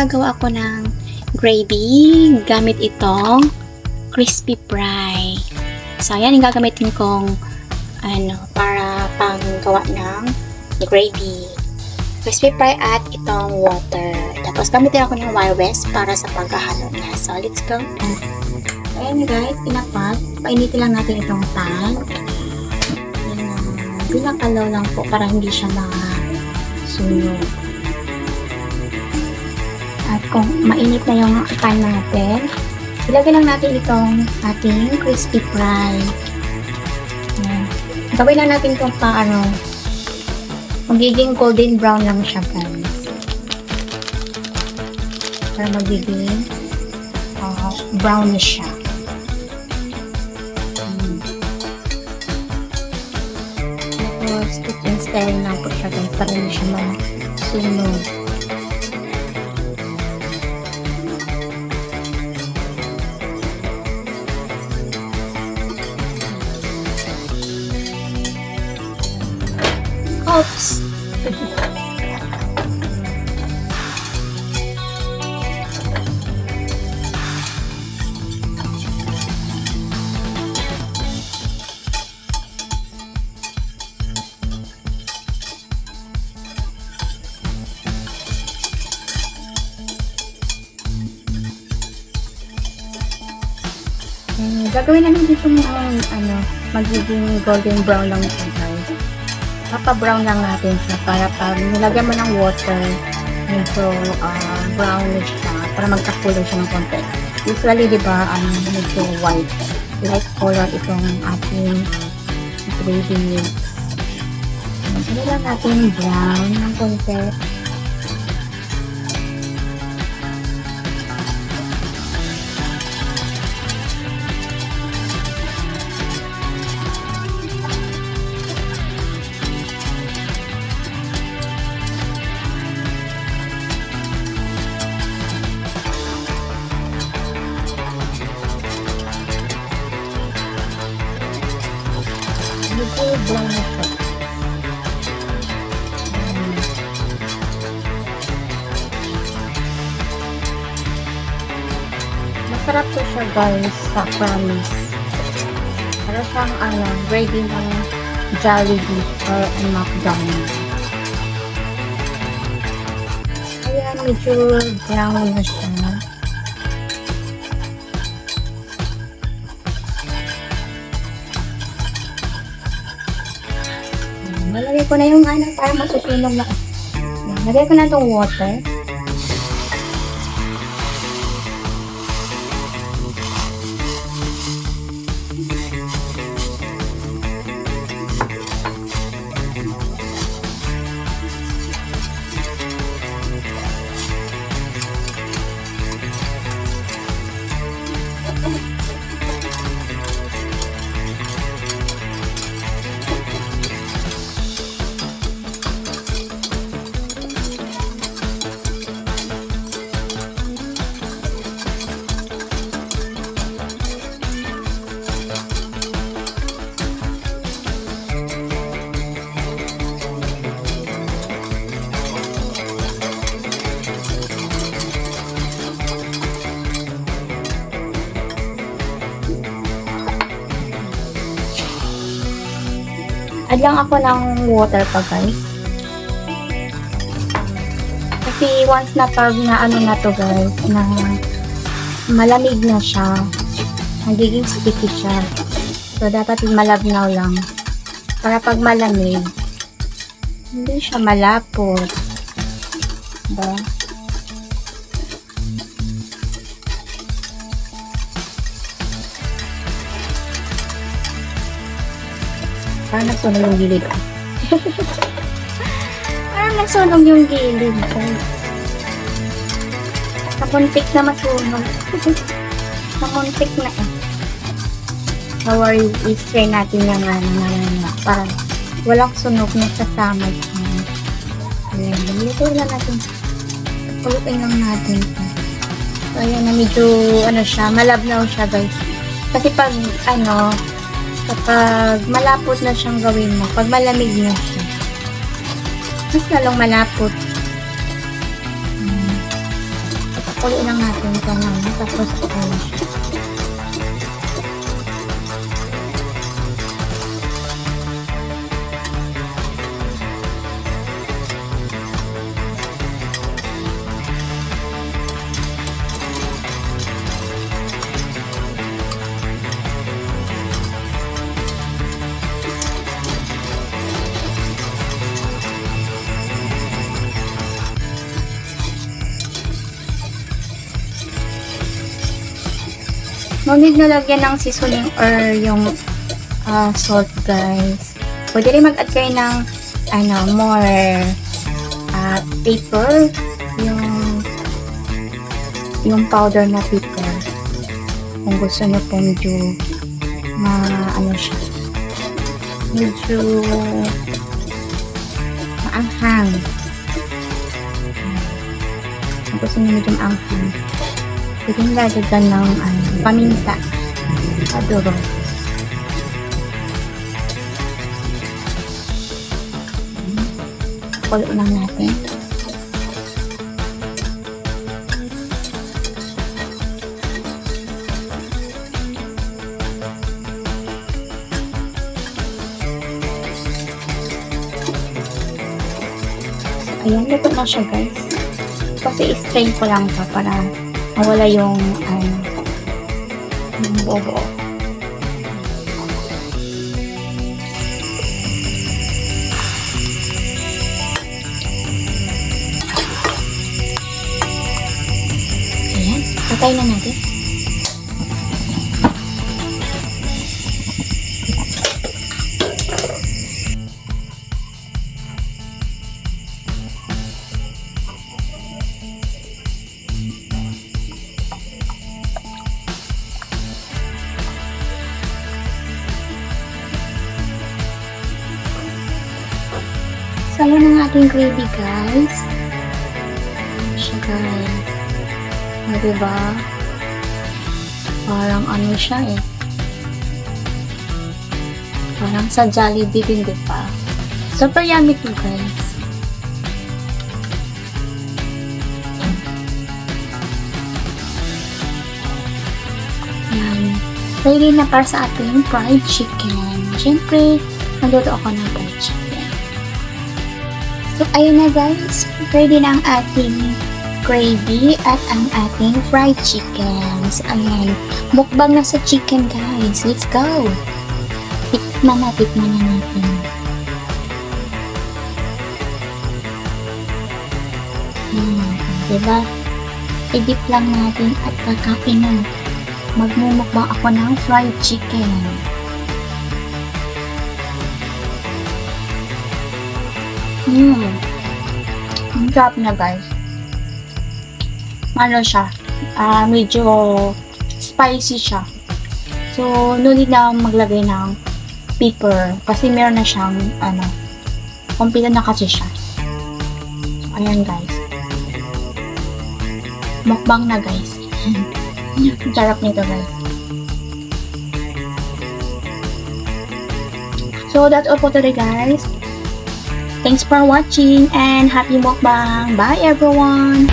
gagawa ako ng gravy gamit itong crispy fry. So, yan yung gagamitin kong para panggawa ng gravy. Crispy fry at itong water. Tapos, gamitin ako ng Wild West para sa pagkahalo niya. So, let's go. Ayan guys, inapat. Painitin lang natin itong pan. Bilang kalaw lang po para hindi siya masunog. At kung mainit na yung pan natin, ilagay lang natin itong ating crispy fry. Ayan. Gawin lang natin itong magiging golden brown lang siya guys. Para magiging brownish siya. Tapos, i-stir lang po siya guys para hindi siya masunog. Oops! Gagawin namin dito magiging golden brown lang ito guys. Papa-brown lang natin siya para pag nilagyan mo ng water, medyo brownish siya para magkakulay siya ng konti. Usually, di ba, medyo white, light color itong ating gravy mix. Hindi lang natin brown ng konti. Brown na siya. Masarap to siya guys, sa promise. Para siyang ready ng Jollibee or McDonald's. Ayan, medyo brown na siya. Nalagay ko na yung para masusunog na. Nalagay ko na itong water. Add lang ako ng water pa guys. Kasi once na pag na to guys, na malamig na siya, magiging sticky siya. So dapat malabnaw lang. Para pag malamig, hindi siya malapot. Diba? Parang nagsunog yung gilid. Parang nagsunog yung gilid. Namuntik na masunog. Namuntik na eh. So, i-spray natin yung para walang sunog na sasama. Ayan, lutuin lang natin. Pulutin lang natin. So, ayan na medyo, siya, malabnaw siya guys. Kasi pag, kapag malapot na siyang gawin mo, pag malamig na siya, mas lalong malapot. Ulo lang natin ito ngayon. Tapos okay na siya. No need na lagyan ng seasoning or yung salt, guys. Pwede rin mag-add kayo ng more pepper, yung powder na pepper. Kung gusto nyo po medyo medyo maanghang. Kung gusto nyo medyo maanghang, pwede nyo lagyan ng paminta, adoro. Kulo lang natin. Ayan, luto na siya, guys. Kasi i-strain ko lang pa para mawala yung bobo. Ayan, patay na natin. So, ayan ang ating gravy, guys. Siya, guys. Diba? Parang siya eh. Parang sa Jollibee din, diba? Super yummy to, guys. Yan. Ready na para sa ating fried chicken. Siyempre, nagluto ako ng fried chicken. So, ayun na, guys. Ready na ang ating gravy at ang ating fried chicken. So, ayan. Mukbang na sa chicken, guys. Let's go! Tikman na natin. Diba? I-dip lang natin at kakain na. Magmumukbang ako ng fried chicken. Ang sarap na, guys. Siya? Medyo spicy siya. So, no need na maglagay ng pepper. Kasi meron na siyang, kumpila na kasi siya. So, ayan, guys. Mukbang na, guys. Sarap nito, guys. So, that's all for today, guys. Thanks for watching and happy mukbang. Bye, everyone!